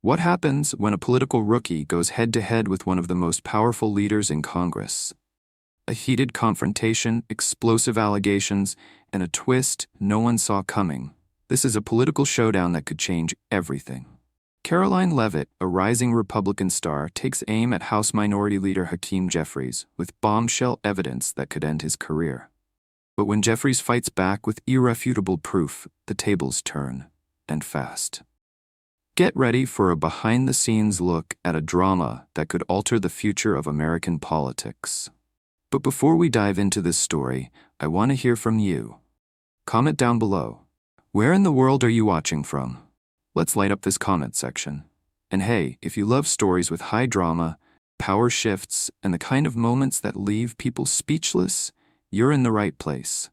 What happens when a political rookie goes head-to-head with one of the most powerful leaders in Congress? A heated confrontation, explosive allegations, and a twist no one saw coming. This is a political showdown that could change everything. Karoline Leavitt, a rising Republican star, takes aim at House Minority Leader Hakeem Jeffries with bombshell evidence that could end his career. But when Jeffries fights back with irrefutable proof, the tables turn, and fast. Get ready for a behind-the-scenes look at a drama that could alter the future of American politics. But before we dive into this story, I want to hear from you. Comment down below. Where in the world are you watching from? Let's light up this comment section. And hey, if you love stories with high drama, power shifts, and the kind of moments that leave people speechless, you're in the right place.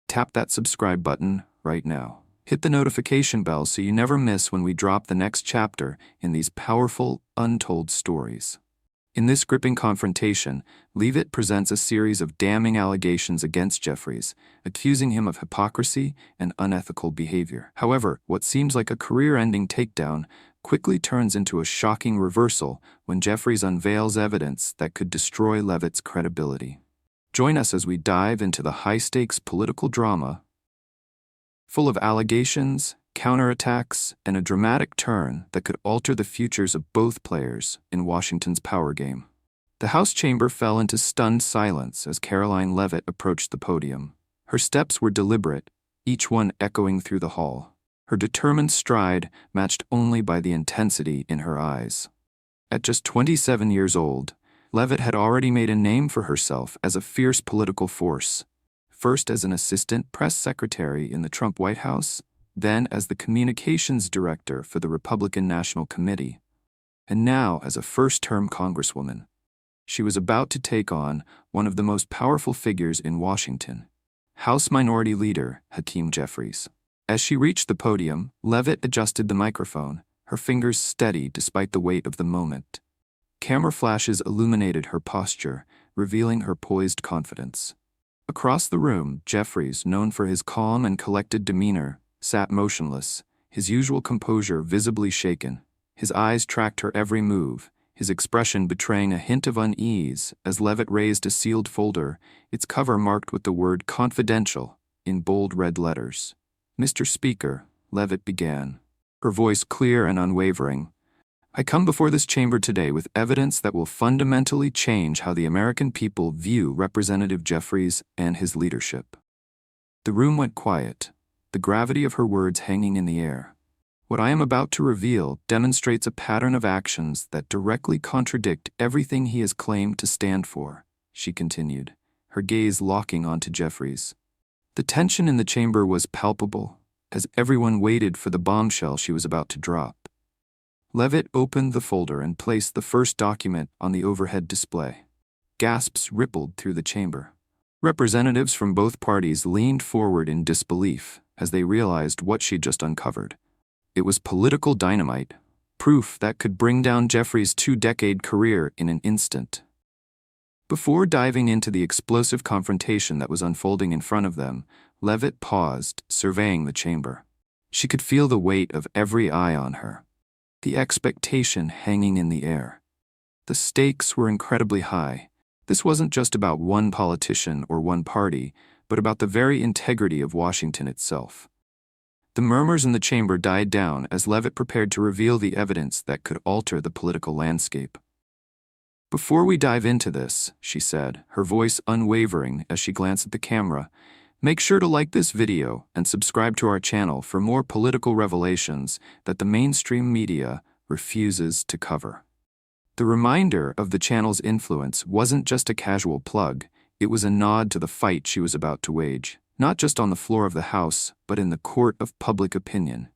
Tap that subscribe button right now. Hit the notification bell so you never miss when we drop the next chapter in these powerful, untold stories. In this gripping confrontation, Leavitt presents a series of damning allegations against Jeffries, accusing him of hypocrisy and unethical behavior. However, what seems like a career-ending takedown quickly turns into a shocking reversal when Jeffries unveils evidence that could destroy Leavitt's credibility. Join us as we dive into the high-stakes political drama, full of allegations, counterattacks, and a dramatic turn that could alter the futures of both players in Washington's power game. The House chamber fell into stunned silence as Karoline Leavitt approached the podium. Her steps were deliberate, each one echoing through the hall. Her determined stride matched only by the intensity in her eyes. At just 27 years old, Leavitt had already made a name for herself as a fierce political force, first as an assistant press secretary in the Trump White House, then as the communications director for the Republican National Committee, and now as a first-term congresswoman. She was about to take on one of the most powerful figures in Washington, House Minority Leader Hakeem Jeffries. As she reached the podium, Leavitt adjusted the microphone, her fingers steady despite the weight of the moment. Camera flashes illuminated her posture, revealing her poised confidence. Across the room, Jeffries, known for his calm and collected demeanor, sat motionless, his usual composure visibly shaken. His eyes tracked her every move, his expression betraying a hint of unease as Leavitt raised a sealed folder, its cover marked with the word confidential in bold red letters. "Mr. Speaker," Leavitt began, her voice clear and unwavering, "I come before this chamber today with evidence that will fundamentally change how the American people view Representative Jeffries and his leadership." The room went quiet, the gravity of her words hanging in the air. "What I am about to reveal demonstrates a pattern of actions that directly contradict everything he has claimed to stand for," she continued, her gaze locking onto Jeffries. The tension in the chamber was palpable, as everyone waited for the bombshell she was about to drop. Leavitt opened the folder and placed the first document on the overhead display. Gasps rippled through the chamber. Representatives from both parties leaned forward in disbelief as they realized what she'd just uncovered. It was political dynamite, proof that could bring down Jeffries' two-decade career in an instant. Before diving into the explosive confrontation that was unfolding in front of them, Leavitt paused, surveying the chamber. She could feel the weight of every eye on her, the expectation hanging in the air. The stakes were incredibly high. This wasn't just about one politician or one party, but about the very integrity of Washington itself. The murmurs in the chamber died down as Leavitt prepared to reveal the evidence that could alter the political landscape. "Before we dive into this," she said, her voice unwavering as she glanced at the camera, "make sure to like this video and subscribe to our channel for more political revelations that the mainstream media refuses to cover." The reminder of the channel's influence wasn't just a casual plug, it was a nod to the fight she was about to wage, not just on the floor of the House, but in the court of public opinion.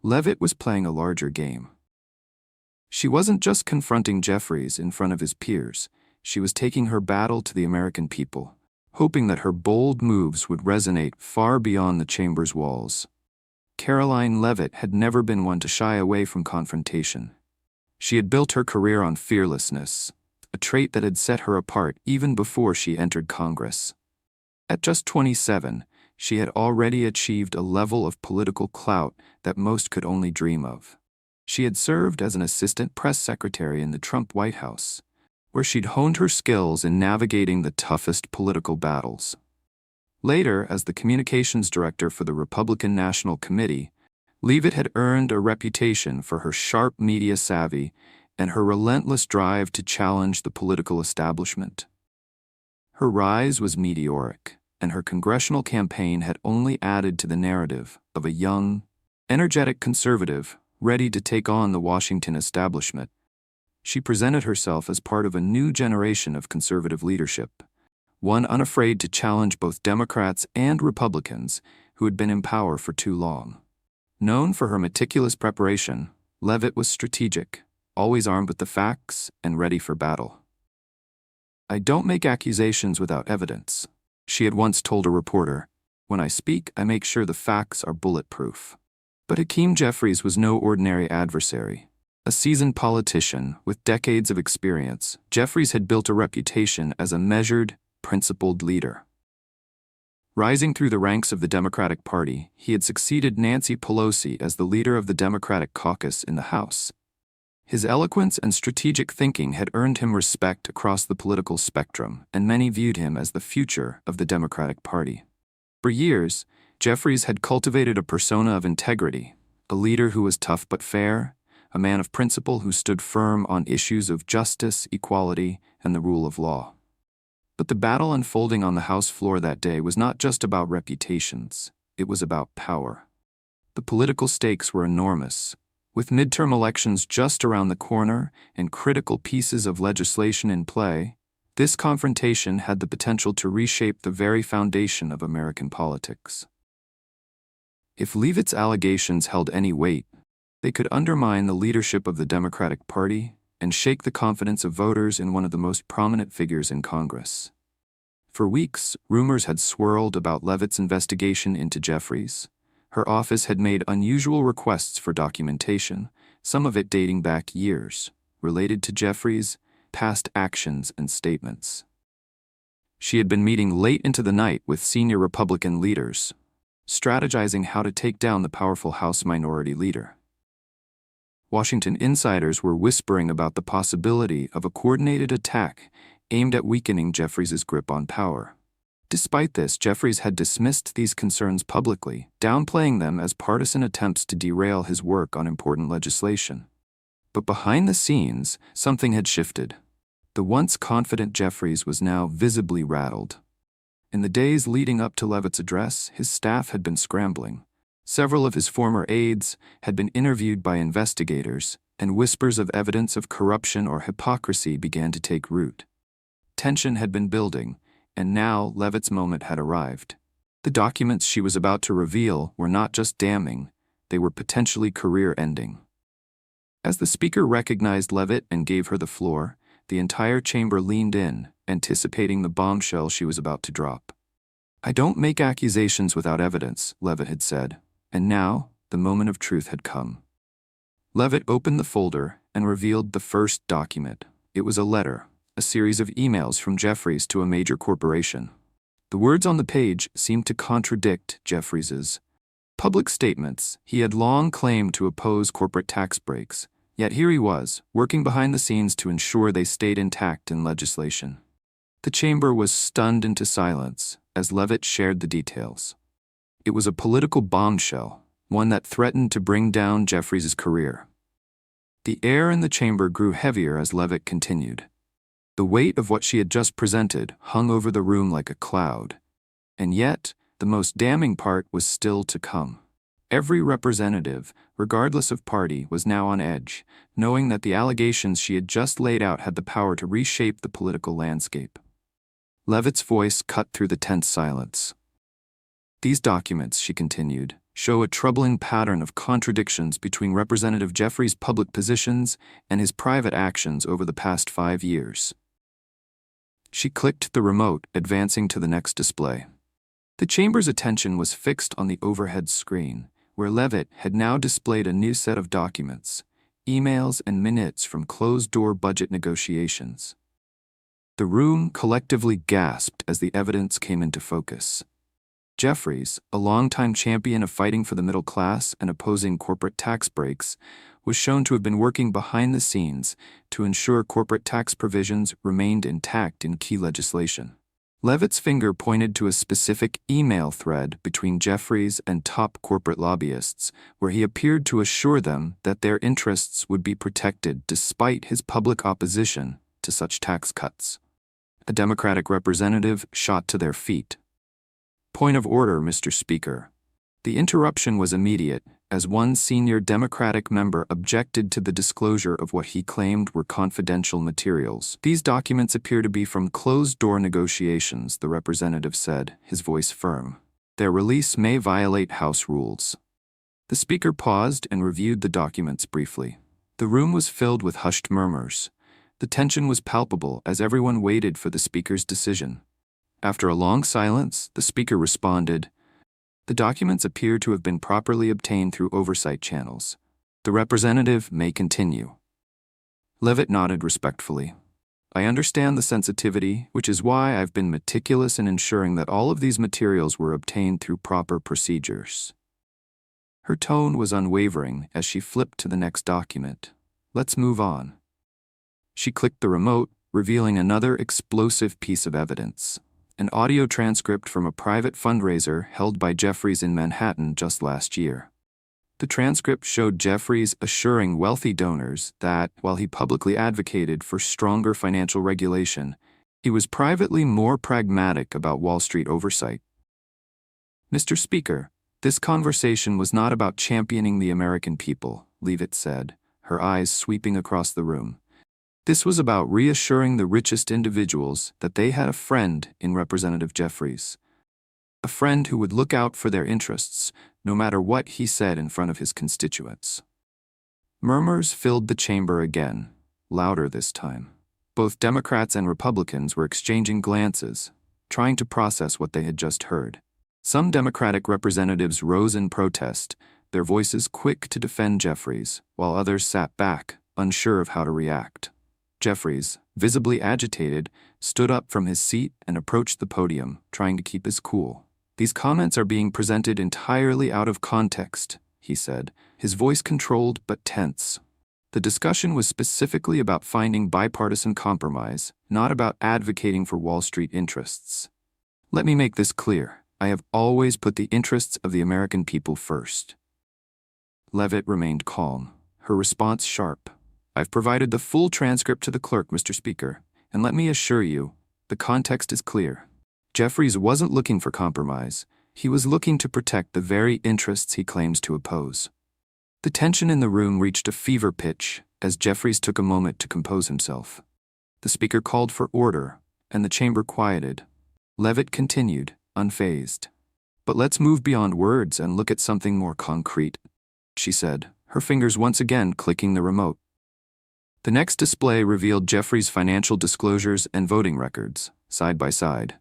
Leavitt was playing a larger game. She wasn't just confronting Jeffries in front of his peers, she was taking her battle to the American people, hoping that her bold moves would resonate far beyond the chamber's walls. Karoline Leavitt had never been one to shy away from confrontation. She had built her career on fearlessness, a trait that had set her apart even before she entered Congress. At just 27, she had already achieved a level of political clout that most could only dream of. She had served as an assistant press secretary in the Trump White House, where she'd honed her skills in navigating the toughest political battles. Later, as the communications director for the Republican National Committee, Leavitt had earned a reputation for her sharp media savvy and her relentless drive to challenge the political establishment. Her rise was meteoric, and her congressional campaign had only added to the narrative of a young, energetic conservative ready to take on the Washington establishment. She presented herself as part of a new generation of conservative leadership, one unafraid to challenge both Democrats and Republicans who had been in power for too long. Known for her meticulous preparation, Leavitt was strategic, always armed with the facts and ready for battle. "I don't make accusations without evidence," she had once told a reporter. "When I speak, I make sure the facts are bulletproof." But Hakeem Jeffries was no ordinary adversary. A seasoned politician with decades of experience, Jeffries had built a reputation as a measured, principled leader. Rising through the ranks of the Democratic Party, he had succeeded Nancy Pelosi as the leader of the Democratic caucus in the House. His eloquence and strategic thinking had earned him respect across the political spectrum, and many viewed him as the future of the Democratic Party. For years, Jeffries had cultivated a persona of integrity, a leader who was tough but fair, a man of principle who stood firm on issues of justice, equality, and the rule of law. But the battle unfolding on the House floor that day was not just about reputations, it was about power. The political stakes were enormous. With midterm elections just around the corner and critical pieces of legislation in play, this confrontation had the potential to reshape the very foundation of American politics. If Leavitt's allegations held any weight, they could undermine the leadership of the Democratic Party and shake the confidence of voters in one of the most prominent figures in Congress. For weeks, rumors had swirled about Leavitt's investigation into Jeffries. Her office had made unusual requests for documentation, some of it dating back years, related to Jeffries' past actions and statements. She had been meeting late into the night with senior Republican leaders, strategizing how to take down the powerful House Minority Leader. Washington insiders were whispering about the possibility of a coordinated attack aimed at weakening Jeffries' grip on power. Despite this, Jeffries had dismissed these concerns publicly, downplaying them as partisan attempts to derail his work on important legislation. But behind the scenes, something had shifted. The once confident Jeffries was now visibly rattled. In the days leading up to Leavitt's address, his staff had been scrambling. Several of his former aides had been interviewed by investigators, and whispers of evidence of corruption or hypocrisy began to take root. Tension had been building, and now Leavitt's moment had arrived. The documents she was about to reveal were not just damning, they were potentially career-ending. As the speaker recognized Leavitt and gave her the floor, the entire chamber leaned in, anticipating the bombshell she was about to drop. "I don't make accusations without evidence," Leavitt had said, and now the moment of truth had come. Leavitt opened the folder and revealed the first document. It was a letter, a series of emails from Jeffries to a major corporation. The words on the page seemed to contradict Jeffries's public statements. He had long claimed to oppose corporate tax breaks, yet here he was, working behind the scenes to ensure they stayed intact in legislation. The chamber was stunned into silence as Leavitt shared the details. It was a political bombshell, one that threatened to bring down Jeffries' career. The air in the chamber grew heavier as Leavitt continued. The weight of what she had just presented hung over the room like a cloud. And yet, the most damning part was still to come. Every representative, regardless of party, was now on edge, knowing that the allegations she had just laid out had the power to reshape the political landscape. Leavitt's voice cut through the tense silence. "These documents," she continued, "show a troubling pattern of contradictions between Representative Jeffries' public positions and his private actions over the past 5 years." She clicked the remote, advancing to the next display. The chamber's attention was fixed on the overhead screen, where Leavitt had now displayed a new set of documents, emails and minutes from closed-door budget negotiations. The room collectively gasped as the evidence came into focus. Jeffries, a longtime champion of fighting for the middle class and opposing corporate tax breaks, was shown to have been working behind the scenes to ensure corporate tax provisions remained intact in key legislation. Leavitt's finger pointed to a specific email thread between Jeffries and top corporate lobbyists, where he appeared to assure them that their interests would be protected despite his public opposition to such tax cuts. A Democratic representative shot to their feet. "Point of order, Mr. Speaker." The interruption was immediate, as one senior Democratic member objected to the disclosure of what he claimed were confidential materials. "These documents appear to be from closed-door negotiations," the representative said, his voice firm. "Their release may violate House rules." The Speaker paused and reviewed the documents briefly. The room was filled with hushed murmurs. The tension was palpable as everyone waited for the Speaker's decision. After a long silence, the Speaker responded, "The documents appear to have been properly obtained through oversight channels. The representative may continue." Leavitt nodded respectfully. "I understand the sensitivity, which is why I've been meticulous in ensuring that all of these materials were obtained through proper procedures." Her tone was unwavering as she flipped to the next document. "Let's move on." She clicked the remote, revealing another explosive piece of evidence. An audio transcript from a private fundraiser held by Jeffries in Manhattan just last year. The transcript showed Jeffries assuring wealthy donors that, while he publicly advocated for stronger financial regulation, he was privately more pragmatic about Wall Street oversight. "Mr. Speaker, this conversation was not about championing the American people," Leavitt said, her eyes sweeping across the room. "This was about reassuring the richest individuals that they had a friend in Representative Jeffries. A friend who would look out for their interests, no matter what he said in front of his constituents." Murmurs filled the chamber again, louder this time. Both Democrats and Republicans were exchanging glances, trying to process what they had just heard. Some Democratic representatives rose in protest, their voices quick to defend Jeffries, while others sat back, unsure of how to react. Jeffries, visibly agitated, stood up from his seat and approached the podium, trying to keep his cool. "These comments are being presented entirely out of context," he said, his voice controlled but tense. "The discussion was specifically about finding bipartisan compromise, not about advocating for Wall Street interests. Let me make this clear. I have always put the interests of the American people first." Leavitt remained calm, her response sharp. "I've provided the full transcript to the clerk, Mr. Speaker, and let me assure you, the context is clear. Jeffries wasn't looking for compromise. He was looking to protect the very interests he claims to oppose." The tension in the room reached a fever pitch as Jeffries took a moment to compose himself. The Speaker called for order, and the chamber quieted. Leavitt continued, unfazed. "But let's move beyond words and look at something more concrete," she said, her fingers once again clicking the remote. The next display revealed Jeffries' financial disclosures and voting records, side by side.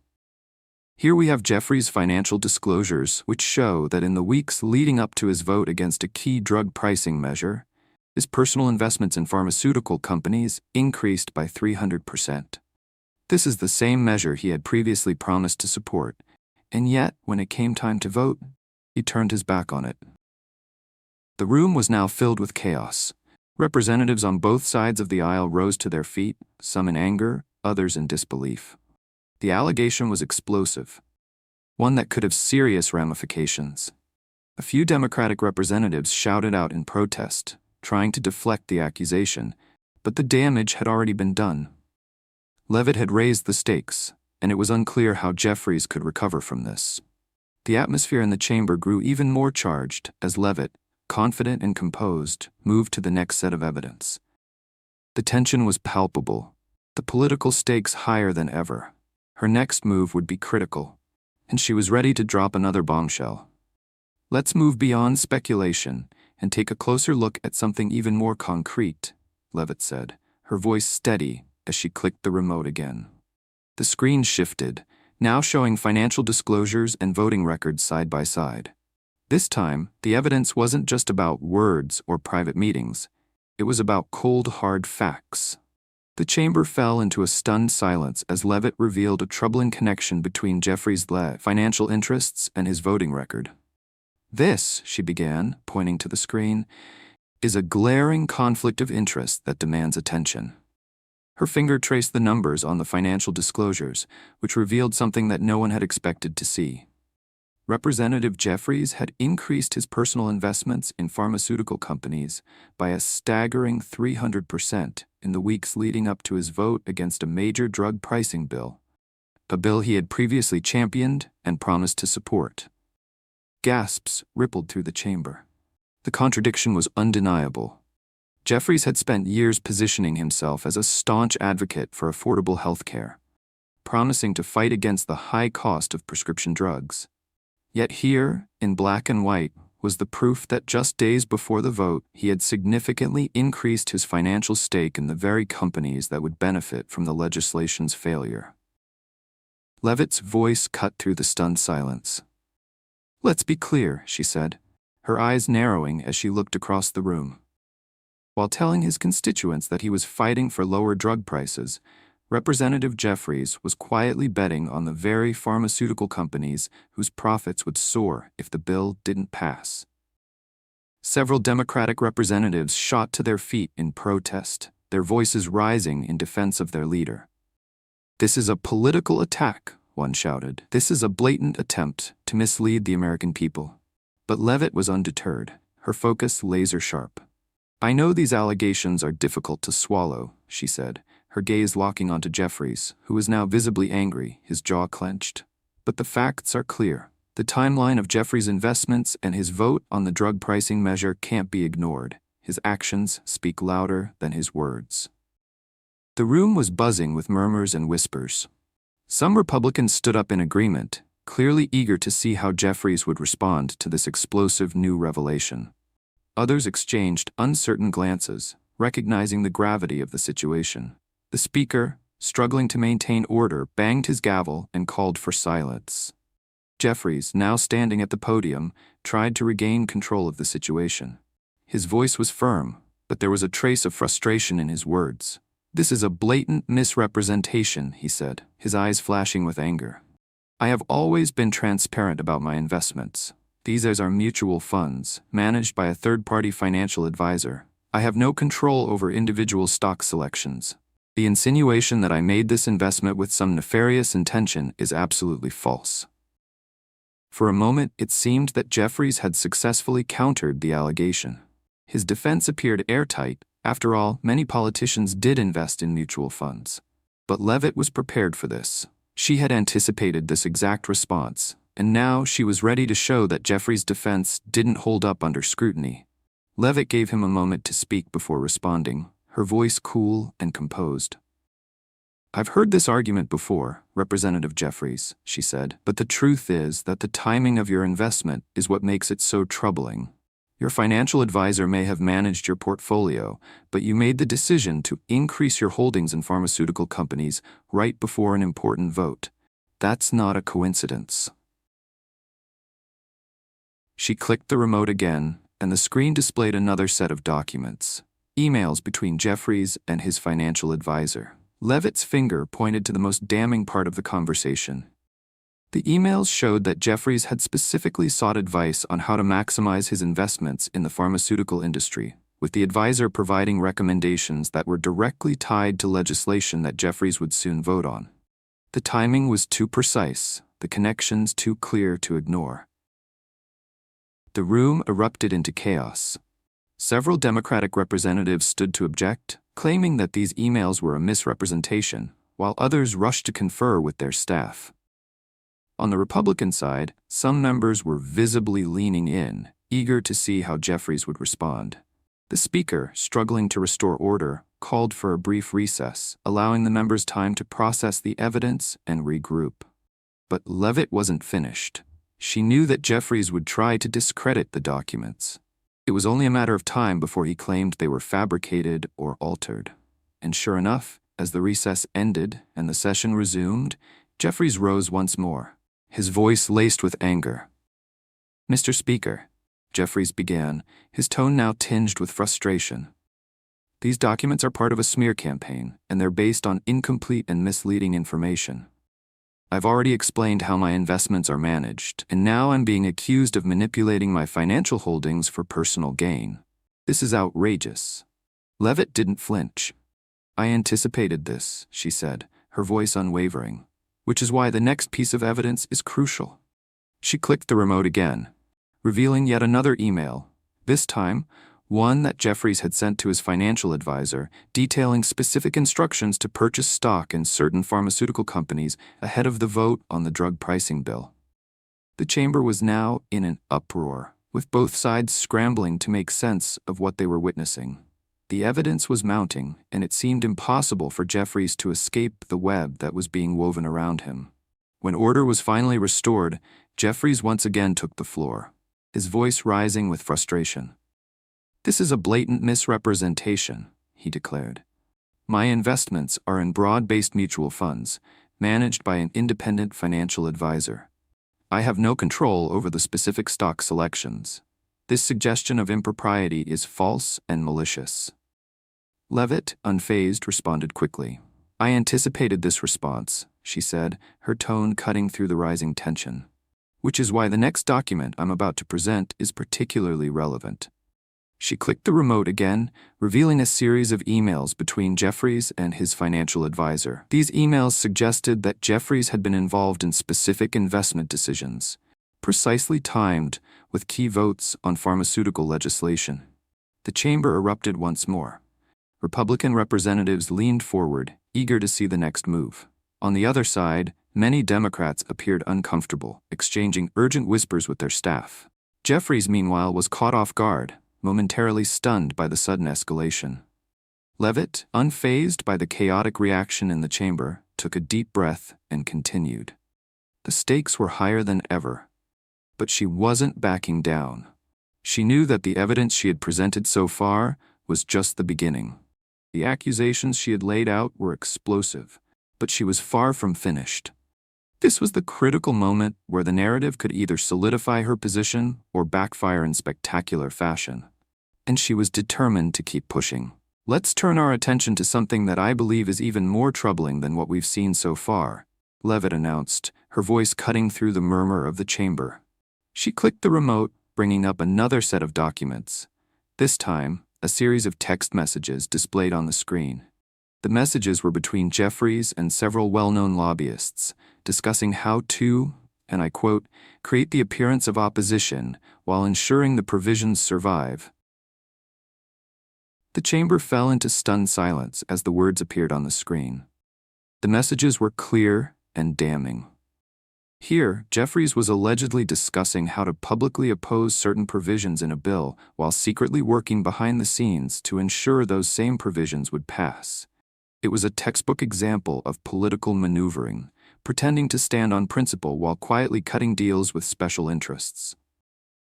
Here we have Jeffries' financial disclosures, which show that in the weeks leading up to his vote against a key drug pricing measure, his personal investments in pharmaceutical companies increased by 300%. This is the same measure he had previously promised to support, and yet, when it came time to vote, he turned his back on it. The room was now filled with chaos. Representatives on both sides of the aisle rose to their feet, some in anger, others in disbelief. The allegation was explosive, one that could have serious ramifications. A few Democratic representatives shouted out in protest, trying to deflect the accusation, but the damage had already been done. Leavitt had raised the stakes, and it was unclear how Jeffries could recover from this. The atmosphere in the chamber grew even more charged as Leavitt, confident and composed, moved to the next set of evidence. The tension was palpable, the political stakes higher than ever. Her next move would be critical, and she was ready to drop another bombshell. "Let's move beyond speculation and take a closer look at something even more concrete," Leavitt said, her voice steady as she clicked the remote again. The screen shifted, now showing financial disclosures and voting records side by side. This time, the evidence wasn't just about words or private meetings. It was about cold, hard facts. The chamber fell into a stunned silence as Leavitt revealed a troubling connection between Jeffries' financial interests and his voting record. "This," she began, pointing to the screen, is a glaring conflict of interest that demands attention. Her finger traced the numbers on the financial disclosures, which revealed something that no one had expected to see. Representative Jeffries had increased his personal investments in pharmaceutical companies by a staggering 300% in the weeks leading up to his vote against a major drug pricing bill, a bill he had previously championed and promised to support. Gasps rippled through the chamber. The contradiction was undeniable. Jeffries had spent years positioning himself as a staunch advocate for affordable health care, promising to fight against the high cost of prescription drugs. Yet here, in black and white, was the proof that just days before the vote, he had significantly increased his financial stake in the very companies that would benefit from the legislation's failure. Leavitt's voice cut through the stunned silence. "Let's be clear," she said, her eyes narrowing as she looked across the room. While telling his constituents that he was fighting for lower drug prices, Representative Jeffries was quietly betting on the very pharmaceutical companies whose profits would soar if the bill didn't pass. Several Democratic representatives shot to their feet in protest, their voices rising in defense of their leader. "This is a political attack," one shouted. "This is a blatant attempt to mislead the American people." But Leavitt was undeterred, her focus laser-sharp. "I know these allegations are difficult to swallow," she said, her gaze locking onto Jeffries, who was now visibly angry, his jaw clenched. "But the facts are clear. The timeline of Jeffries' investments and his vote on the drug pricing measure can't be ignored. His actions speak louder than his words." The room was buzzing with murmurs and whispers. Some Republicans stood up in agreement, clearly eager to see how Jeffries would respond to this explosive new revelation. Others exchanged uncertain glances, recognizing the gravity of the situation. The speaker, struggling to maintain order, banged his gavel and called for silence. Jeffries, now standing at the podium, tried to regain control of the situation. His voice was firm, but there was a trace of frustration in his words. "This is a blatant misrepresentation," he said, his eyes flashing with anger. "I have always been transparent about my investments. These are mutual funds, managed by a third-party financial advisor. I have no control over individual stock selections. The insinuation that I made this investment with some nefarious intention is absolutely false." For a moment, it seemed that Jeffries had successfully countered the allegation. His defense appeared airtight. After all, many politicians did invest in mutual funds. But Leavitt was prepared for this. She had anticipated this exact response, and now she was ready to show that Jeffries' defense didn't hold up under scrutiny. Leavitt gave him a moment to speak before responding, her voice cool and composed. "I've heard this argument before, Representative Jeffries," she said, "but the truth is that the timing of your investment is what makes it so troubling. Your financial advisor may have managed your portfolio, but you made the decision to increase your holdings in pharmaceutical companies right before an important vote. That's not a coincidence." She clicked the remote again, and the screen displayed another set of documents. Emails between Jeffries and his financial advisor. Leavitt's finger pointed to the most damning part of the conversation. The emails showed that Jeffries had specifically sought advice on how to maximize his investments in the pharmaceutical industry, with the advisor providing recommendations that were directly tied to legislation that Jeffries would soon vote on. The timing was too precise, the connections too clear to ignore. The room erupted into chaos. Several Democratic representatives stood to object, claiming that these emails were a misrepresentation, while others rushed to confer with their staff. On the Republican side, some members were visibly leaning in, eager to see how Jeffries would respond. The speaker, struggling to restore order, called for a brief recess, allowing the members time to process the evidence and regroup. But Leavitt wasn't finished. She knew that Jeffries would try to discredit the documents. It was only a matter of time before he claimed they were fabricated or altered. And sure enough, as the recess ended and the session resumed, Jeffries rose once more, his voice laced with anger. "Mr. Speaker," Jeffries began, his tone now tinged with frustration. "These documents are part of a smear campaign, and they're based on incomplete and misleading information. I've already explained how my investments are managed, and now I'm being accused of manipulating my financial holdings for personal gain. This is outrageous. Leavitt didn't flinch. I anticipated this, she said, her voice unwavering, which is why the next piece of evidence is crucial. She clicked the remote again, revealing yet another email, this time one that Jeffries had sent to his financial advisor, detailing specific instructions to purchase stock in certain pharmaceutical companies ahead of the vote on the drug pricing bill. The chamber was now in an uproar, with both sides scrambling to make sense of what they were witnessing. The evidence was mounting, and it seemed impossible for Jeffries to escape the web that was being woven around him. When order was finally restored, Jeffries once again took the floor, his voice rising with frustration. "This is a blatant misrepresentation," he declared. "My investments are in broad-based mutual funds, managed by an independent financial advisor. I have no control over the specific stock selections. This suggestion of impropriety is false and malicious." Leavitt, unfazed, responded quickly. "I anticipated this response," she said, her tone cutting through the rising tension. "Which is why the next document I'm about to present is particularly relevant." She clicked the remote again, revealing a series of emails between Jeffries and his financial advisor. These emails suggested that Jeffries had been involved in specific investment decisions, precisely timed with key votes on pharmaceutical legislation. The chamber erupted once more. Republican representatives leaned forward, eager to see the next move. On the other side, many Democrats appeared uncomfortable, exchanging urgent whispers with their staff. Jeffries, meanwhile, was caught off guard, momentarily stunned by the sudden escalation. Leavitt, unfazed by the chaotic reaction in the chamber, took a deep breath and continued. The stakes were higher than ever. But she wasn't backing down. She knew that the evidence she had presented so far was just the beginning. The accusations she had laid out were explosive, but she was far from finished. This was the critical moment where the narrative could either solidify her position or backfire in spectacular fashion. And she was determined to keep pushing. "Let's turn our attention to something that I believe is even more troubling than what we've seen so far," Leavitt announced, her voice cutting through the murmur of the chamber. She clicked the remote, bringing up another set of documents. This time, a series of text messages displayed on the screen. The messages were between Jeffries and several well-known lobbyists, discussing how to, and I quote, "create the appearance of opposition while ensuring the provisions survive." The chamber fell into stunned silence as the words appeared on the screen. The messages were clear and damning. Here, Jeffries was allegedly discussing how to publicly oppose certain provisions in a bill while secretly working behind the scenes to ensure those same provisions would pass. It was a textbook example of political maneuvering, pretending to stand on principle while quietly cutting deals with special interests.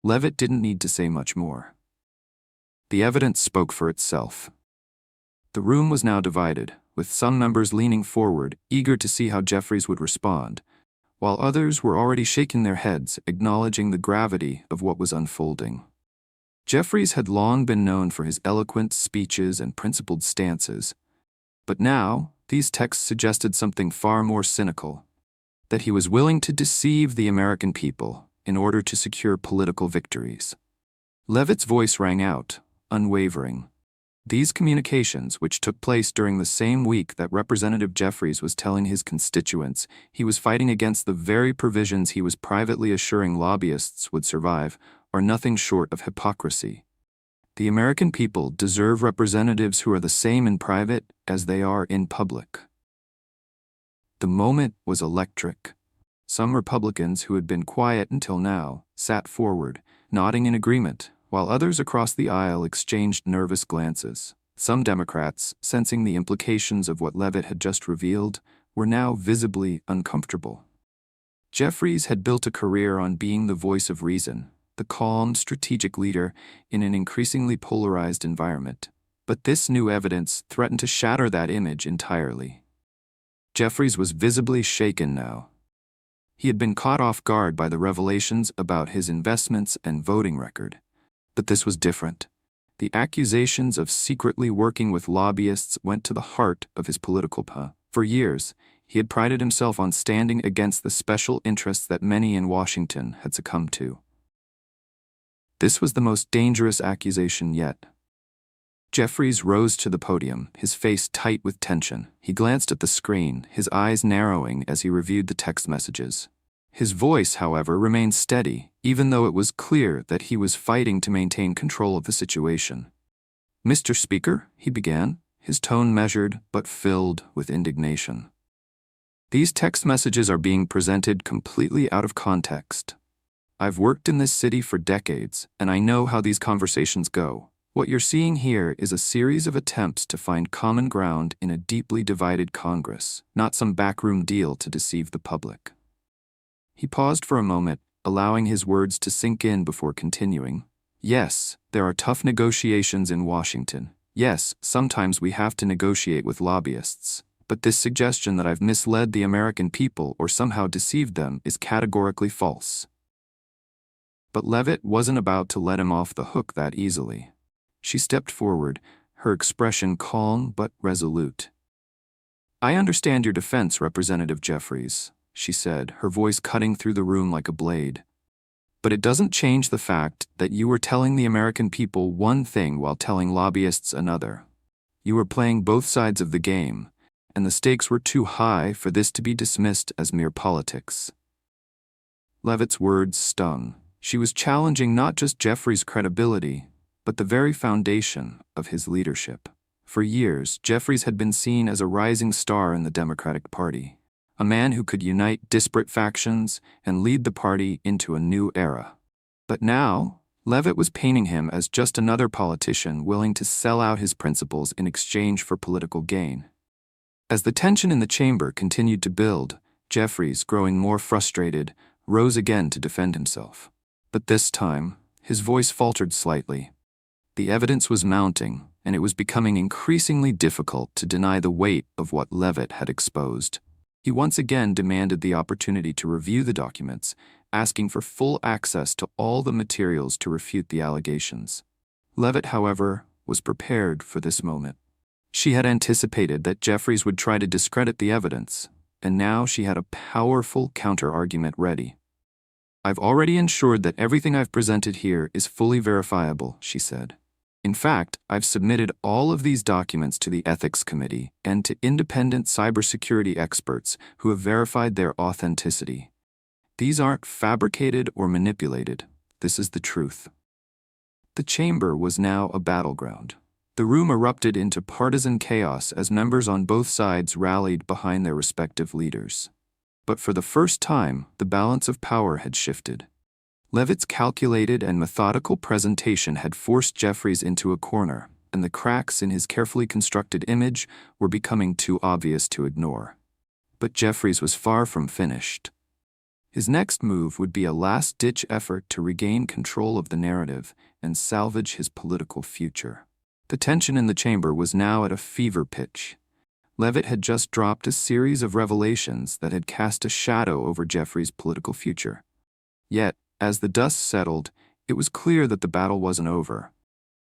Leavitt didn't need to say much more. The evidence spoke for itself. The room was now divided, with some members leaning forward, eager to see how Jeffries would respond, while others were already shaking their heads, acknowledging the gravity of what was unfolding. Jeffries had long been known for his eloquent speeches and principled stances, but now these texts suggested something far more cynical, that he was willing to deceive the American people in order to secure political victories. Leavitt's voice rang out, unwavering. These communications, which took place during the same week that Representative Jeffries was telling his constituents he was fighting against the very provisions he was privately assuring lobbyists would survive, are nothing short of hypocrisy. The American people deserve representatives who are the same in private as they are in public. The moment was electric. Some Republicans who had been quiet until now sat forward, nodding in agreement, while others across the aisle exchanged nervous glances. Some Democrats, sensing the implications of what Leavitt had just revealed, were now visibly uncomfortable. Jeffries had built a career on being the voice of reason, the calm, strategic leader in an increasingly polarized environment. But this new evidence threatened to shatter that image entirely. Jeffries was visibly shaken now. He had been caught off guard by the revelations about his investments and voting record. But this was different. The accusations of secretly working with lobbyists went to the heart of his political path. For years, he had prided himself on standing against the special interests that many in Washington had succumbed to. This was the most dangerous accusation yet, Jeffries rose to the podium, his face tight with tension. He glanced at the screen, his eyes narrowing as he reviewed the text messages. His voice, however, remained steady, even though it was clear that he was fighting to maintain control of the situation. "Mr. Speaker," he began, his tone measured but filled with indignation. "These text messages are being presented completely out of context. I've worked in this city for decades, and I know how these conversations go. What you're seeing here is a series of attempts to find common ground in a deeply divided Congress, not some backroom deal to deceive the public." He paused for a moment, allowing his words to sink in before continuing. "Yes, there are tough negotiations in Washington. Yes, sometimes we have to negotiate with lobbyists. But this suggestion that I've misled the American people or somehow deceived them is categorically false." But Leavitt wasn't about to let him off the hook that easily. She stepped forward, her expression calm but resolute. "I understand your defense, Representative Jeffries," she said, her voice cutting through the room like a blade. "But it doesn't change the fact that you were telling the American people one thing while telling lobbyists another. You were playing both sides of the game, and the stakes were too high for this to be dismissed as mere politics." Leavitt's words stung. She was challenging not just Jeffries' credibility, but the very foundation of his leadership. For years, Jeffries had been seen as a rising star in the Democratic Party, a man who could unite disparate factions and lead the party into a new era. But now, Leavitt was painting him as just another politician willing to sell out his principles in exchange for political gain. As the tension in the chamber continued to build, Jeffries, growing more frustrated, rose again to defend himself. But this time, his voice faltered slightly. The evidence was mounting, and it was becoming increasingly difficult to deny the weight of what Leavitt had exposed. He once again demanded the opportunity to review the documents, asking for full access to all the materials to refute the allegations. Leavitt, however, was prepared for this moment. She had anticipated that Jeffries would try to discredit the evidence, and now she had a powerful counter-argument ready. "I've already ensured that everything I've presented here is fully verifiable," she said. "In fact, I've submitted all of these documents to the Ethics Committee and to independent cybersecurity experts who have verified their authenticity. These aren't fabricated or manipulated. This is the truth." The chamber was now a battleground. The room erupted into partisan chaos as members on both sides rallied behind their respective leaders. But for the first time, the balance of power had shifted. Leavitt's calculated and methodical presentation had forced Jeffries into a corner, and the cracks in his carefully constructed image were becoming too obvious to ignore. But Jeffries was far from finished. His next move would be a last-ditch effort to regain control of the narrative and salvage his political future. The tension in the chamber was now at a fever pitch. Leavitt had just dropped a series of revelations that had cast a shadow over Jeffries' political future. Yet, as the dust settled, it was clear that the battle wasn't over.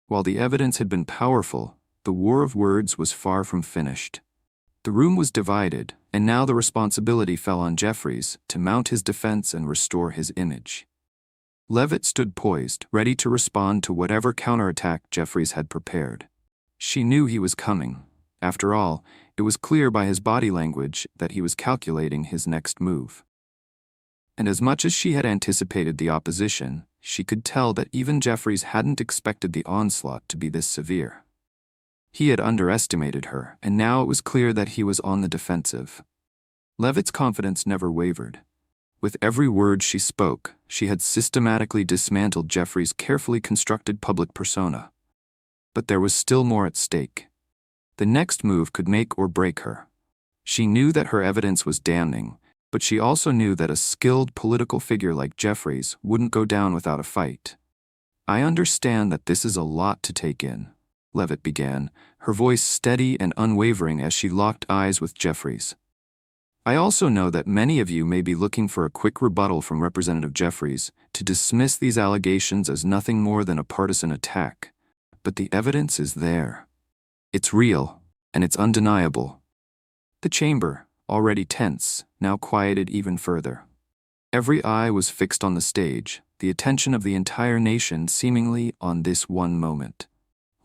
While the evidence had been powerful, the war of words was far from finished. The room was divided, and now the responsibility fell on Jeffries to mount his defense and restore his image. Leavitt stood poised, ready to respond to whatever counterattack Jeffries had prepared. She knew he was coming. After all, it was clear by his body language that he was calculating his next move. And as much as she had anticipated the opposition, she could tell that even Jeffries hadn't expected the onslaught to be this severe. He had underestimated her, and now it was clear that he was on the defensive. Leavitt's confidence never wavered. With every word she spoke, she had systematically dismantled Jeffries' carefully constructed public persona. But there was still more at stake. The next move could make or break her. She knew that her evidence was damning, but she also knew that a skilled political figure like Jeffries wouldn't go down without a fight. "I understand that this is a lot to take in," Leavitt began, her voice steady and unwavering as she locked eyes with Jeffries. "I also know that many of you may be looking for a quick rebuttal from Representative Jeffries to dismiss these allegations as nothing more than a partisan attack. But the evidence is there. It's real, and it's undeniable." The chamber, already tense, now quieted even further. Every eye was fixed on the stage, the attention of the entire nation seemingly on this one moment.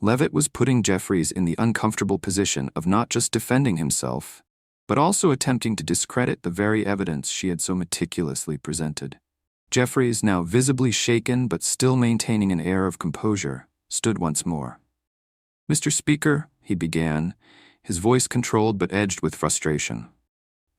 Leavitt was putting Jeffries in the uncomfortable position of not just defending himself, but also attempting to discredit the very evidence she had so meticulously presented. Jeffries, now visibly shaken but still maintaining an air of composure, stood once more. "Mr. Speaker," he began, his voice controlled but edged with frustration.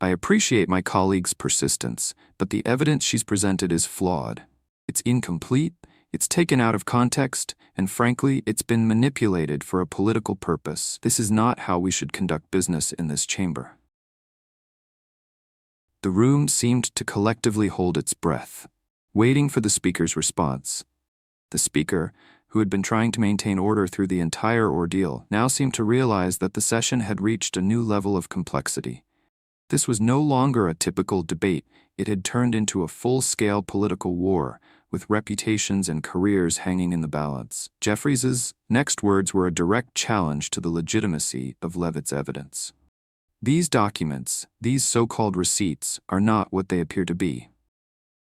"I appreciate my colleague's persistence, but the evidence she's presented is flawed. It's incomplete, it's taken out of context, and frankly, it's been manipulated for a political purpose. This is not how we should conduct business in this chamber." The room seemed to collectively hold its breath, waiting for the speaker's response. The speaker, who had been trying to maintain order through the entire ordeal, now seemed to realize that the session had reached a new level of complexity. This was no longer a typical debate, it had turned into a full-scale political war, with reputations and careers hanging in the balance. Jeffries's next words were a direct challenge to the legitimacy of Leavitt's evidence. "These documents, these so-called receipts, are not what they appear to be.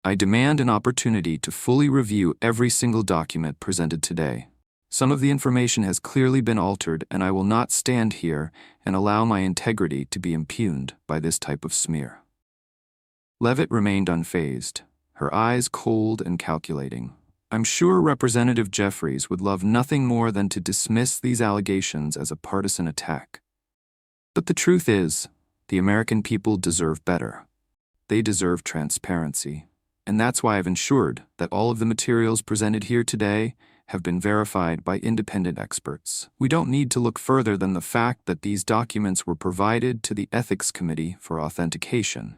I demand an opportunity to fully review every single document presented today. Some of the information has clearly been altered, and I will not stand here and allow my integrity to be impugned by this type of smear." Leavitt remained unfazed, her eyes cold and calculating. "I'm sure Representative Jeffries would love nothing more than to dismiss these allegations as a partisan attack. But the truth is, the American people deserve better. They deserve transparency. And that's why I've ensured that all of the materials presented here today have been verified by independent experts. We don't need to look further than the fact that these documents were provided to the Ethics Committee for authentication."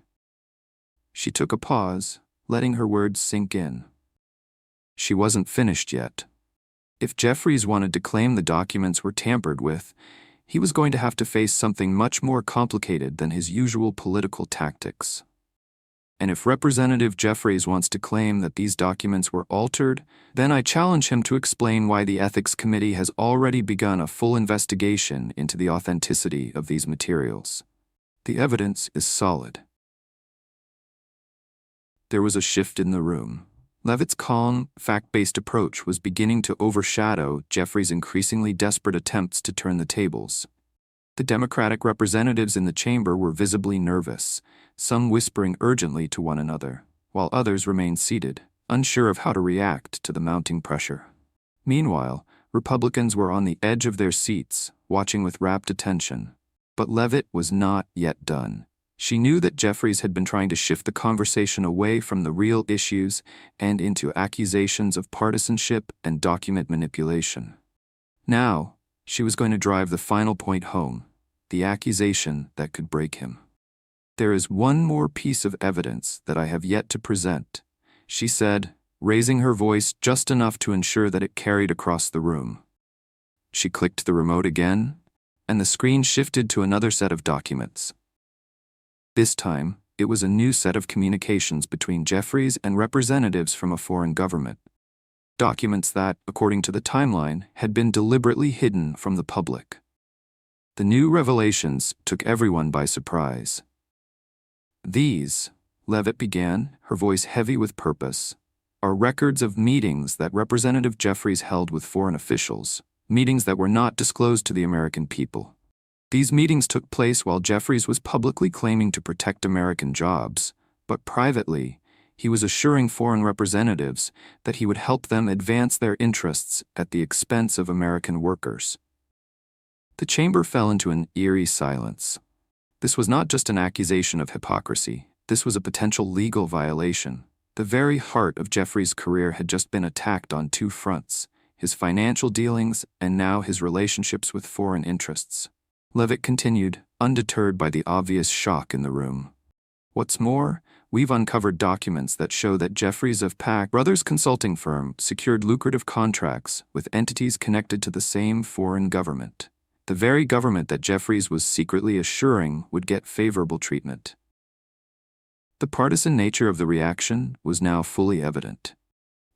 She took a pause, letting her words sink in. She wasn't finished yet. If Jeffries wanted to claim the documents were tampered with, he was going to have to face something much more complicated than his usual political tactics. And if Representative Jeffries wants to claim that these documents were altered, then I challenge him to explain why the Ethics Committee has already begun a full investigation into the authenticity of these materials. The evidence is solid. There was a shift in the room. Leavitt's calm, fact-based approach was beginning to overshadow Jeffries' increasingly desperate attempts to turn the tables. The Democratic representatives in the chamber were visibly nervous, some whispering urgently to one another, while others remained seated, unsure of how to react to the mounting pressure. Meanwhile, Republicans were on the edge of their seats, watching with rapt attention. But Leavitt was not yet done. She knew that Jeffries had been trying to shift the conversation away from the real issues and into accusations of partisanship and document manipulation. Now, she was going to drive the final point home, the accusation that could break him. "There is one more piece of evidence that I have yet to present," she said, raising her voice just enough to ensure that it carried across the room. She clicked the remote again, and the screen shifted to another set of documents. This time, it was a new set of communications between Jeffries and representatives from a foreign government. Documents that, according to the timeline, had been deliberately hidden from the public. The new revelations took everyone by surprise. "These," Leavitt began, her voice heavy with purpose, "are records of meetings that Representative Jeffries held with foreign officials, meetings that were not disclosed to the American people. These meetings took place while Jeffries was publicly claiming to protect American jobs, but privately, he was assuring foreign representatives that he would help them advance their interests at the expense of American workers." The chamber fell into an eerie silence. This was not just an accusation of hypocrisy, this was a potential legal violation. The very heart of Jeffries' career had just been attacked on two fronts, his financial dealings and now his relationships with foreign interests. Leavitt continued, undeterred by the obvious shock in the room. "What's more, we've uncovered documents that show that Jeffries of Pack Brothers consulting firm secured lucrative contracts with entities connected to the same foreign government. The very government that Jeffries was secretly assuring would get favorable treatment." The partisan nature of the reaction was now fully evident.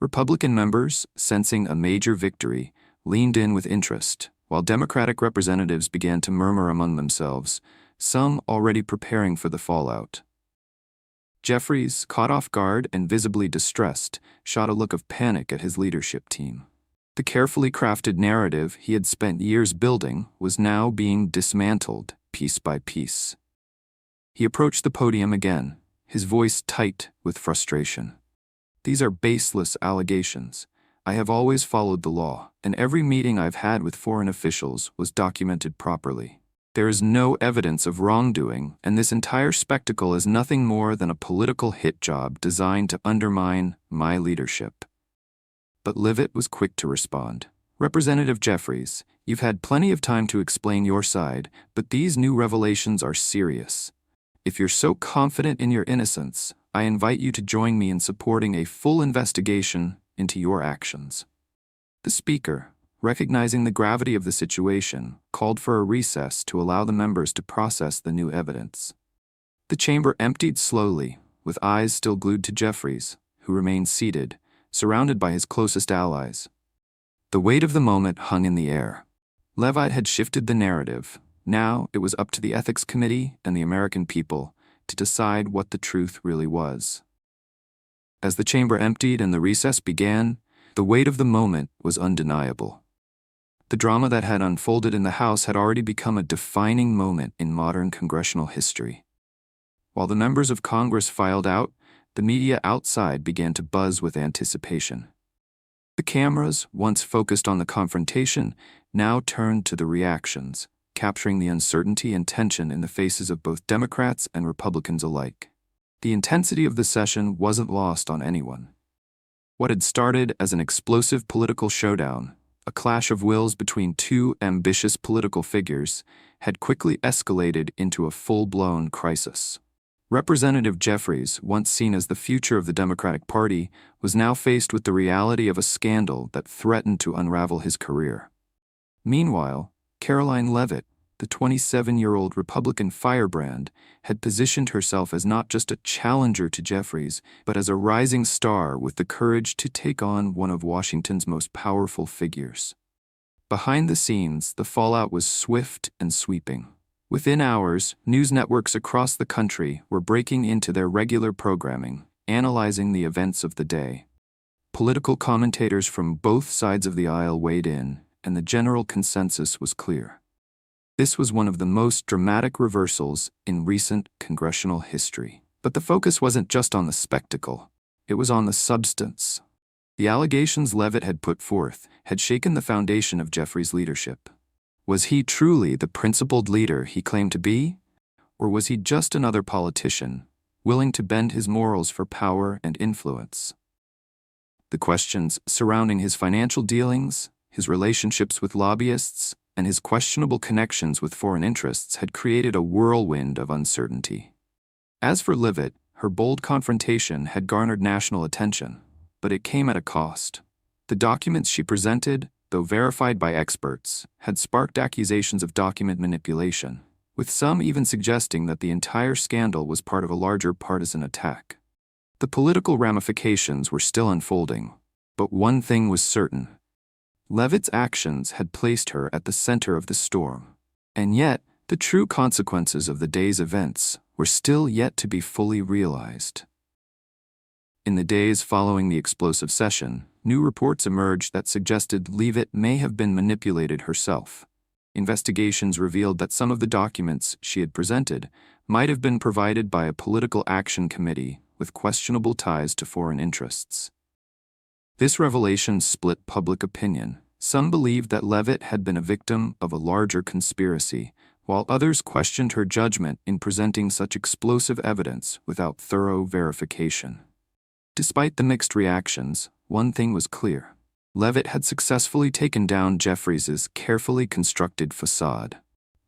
Republican members, sensing a major victory, leaned in with interest, while Democratic representatives began to murmur among themselves, some already preparing for the fallout. Jeffries, caught off guard and visibly distressed, shot a look of panic at his leadership team. The carefully crafted narrative he had spent years building was now being dismantled piece by piece. He approached the podium again, his voice tight with frustration. "These are baseless allegations. I have always followed the law, and every meeting I've had with foreign officials was documented properly. There is no evidence of wrongdoing, and this entire spectacle is nothing more than a political hit job designed to undermine my leadership." But Leavitt was quick to respond. "Representative Jeffries, you've had plenty of time to explain your side, but these new revelations are serious. If you're so confident in your innocence, I invite you to join me in supporting a full investigation into your actions." The speaker, recognizing the gravity of the situation, called for a recess to allow the members to process the new evidence. The chamber emptied slowly, with eyes still glued to Jeffries, who remained seated, surrounded by his closest allies. The weight of the moment hung in the air. Leavitt had shifted the narrative. Now it was up to the Ethics Committee and the American people to decide what the truth really was. As the chamber emptied and the recess began, the weight of the moment was undeniable. The drama that had unfolded in the House had already become a defining moment in modern congressional history. While the members of Congress filed out, the media outside began to buzz with anticipation. The cameras, once focused on the confrontation, now turned to the reactions, capturing the uncertainty and tension in the faces of both Democrats and Republicans alike. The intensity of the session wasn't lost on anyone. What had started as an explosive political showdown, a clash of wills between two ambitious political figures, had quickly escalated into a full-blown crisis. Representative Jeffries, once seen as the future of the Democratic Party, was now faced with the reality of a scandal that threatened to unravel his career. Meanwhile, Karoline Leavitt, the 27-year-old Republican firebrand, had positioned herself as not just a challenger to Jeffries, but as a rising star with the courage to take on one of Washington's most powerful figures. Behind the scenes, the fallout was swift and sweeping. Within hours, news networks across the country were breaking into their regular programming, analyzing the events of the day. Political commentators from both sides of the aisle weighed in, and the general consensus was clear. This was one of the most dramatic reversals in recent congressional history. But the focus wasn't just on the spectacle. It was on the substance. The allegations Leavitt had put forth had shaken the foundation of Jeffries' leadership. Was he truly the principled leader he claimed to be? Or was he just another politician, willing to bend his morals for power and influence? The questions surrounding his financial dealings, his relationships with lobbyists, and his questionable connections with foreign interests had created a whirlwind of uncertainty. As for Leavitt, her bold confrontation had garnered national attention, but it came at a cost. The documents she presented, though verified by experts, had sparked accusations of document manipulation, with some even suggesting that the entire scandal was part of a larger partisan attack. The political ramifications were still unfolding, but one thing was certain. Leavitt's actions had placed her at the center of the storm, and yet the true consequences of the day's events were still yet to be fully realized. In the days following the explosive session, new reports emerged that suggested Leavitt may have been manipulated herself. Investigations revealed that some of the documents she had presented might have been provided by a political action committee with questionable ties to foreign interests. This revelation split public opinion. Some believed that Leavitt had been a victim of a larger conspiracy, while others questioned her judgment in presenting such explosive evidence without thorough verification. Despite the mixed reactions, one thing was clear. Leavitt had successfully taken down Jeffries's carefully constructed facade.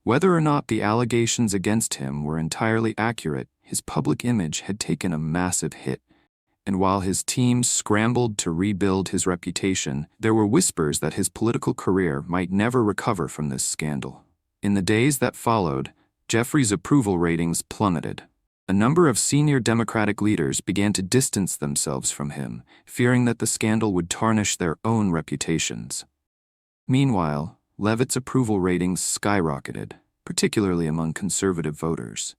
Whether or not the allegations against him were entirely accurate, his public image had taken a massive hit. And while his team scrambled to rebuild his reputation, there were whispers that his political career might never recover from this scandal. In the days that followed, Jeffries' approval ratings plummeted. A number of senior Democratic leaders began to distance themselves from him, fearing that the scandal would tarnish their own reputations. Meanwhile, Leavitt's approval ratings skyrocketed, particularly among conservative voters.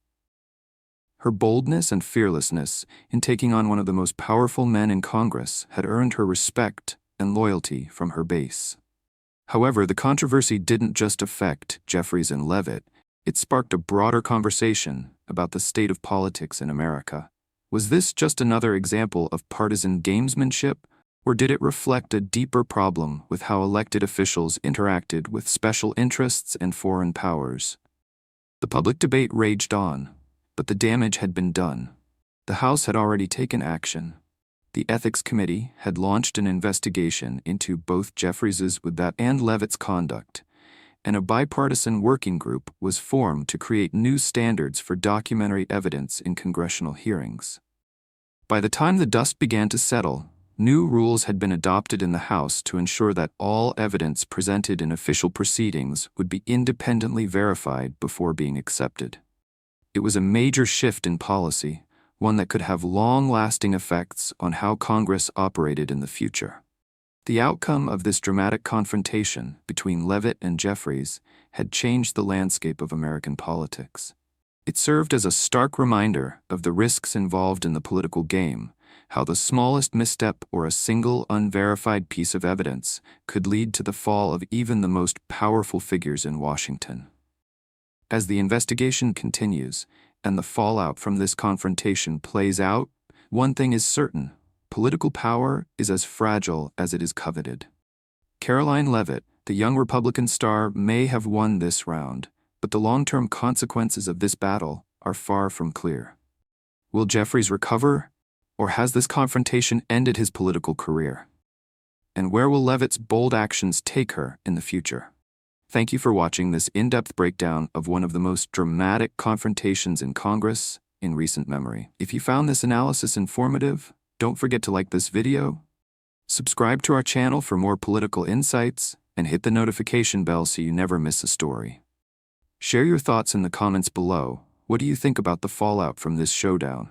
Her boldness and fearlessness in taking on one of the most powerful men in Congress had earned her respect and loyalty from her base. However, the controversy didn't just affect Jeffries and Leavitt, it sparked a broader conversation about the state of politics in America. Was this just another example of partisan gamesmanship, or did it reflect a deeper problem with how elected officials interacted with special interests and foreign powers? The public debate raged on, but the damage had been done. The House had already taken action. The Ethics Committee had launched an investigation into both Jeffries's and Leavitt's conduct, and a bipartisan working group was formed to create new standards for documentary evidence in congressional hearings. By the time the dust began to settle, new rules had been adopted in the House to ensure that all evidence presented in official proceedings would be independently verified before being accepted. It was a major shift in policy, one that could have long-lasting effects on how Congress operated in the future. The outcome of this dramatic confrontation between Leavitt and Jeffries had changed the landscape of American politics. It served as a stark reminder of the risks involved in the political game, how the smallest misstep or a single unverified piece of evidence could lead to the fall of even the most powerful figures in Washington. As the investigation continues and the fallout from this confrontation plays out, one thing is certain: political power is as fragile as it is coveted. Karoline Leavitt, the young Republican star, may have won this round, but the long-term consequences of this battle are far from clear. Will Jeffries recover, or has this confrontation ended his political career? And where will Leavitt's bold actions take her in the future? Thank you for watching this in-depth breakdown of one of the most dramatic confrontations in Congress in recent memory. If you found this analysis informative, don't forget to like this video, subscribe to our channel for more political insights, and hit the notification bell so you never miss a story. Share your thoughts in the comments below. What do you think about the fallout from this showdown?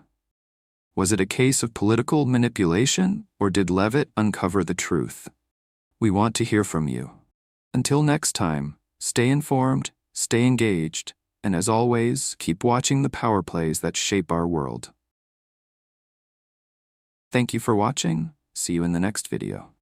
Was it a case of political manipulation, or did Leavitt uncover the truth? We want to hear from you. Until next time, stay informed, stay engaged, and as always, keep watching the power plays that shape our world. Thank you for watching. See you in the next video.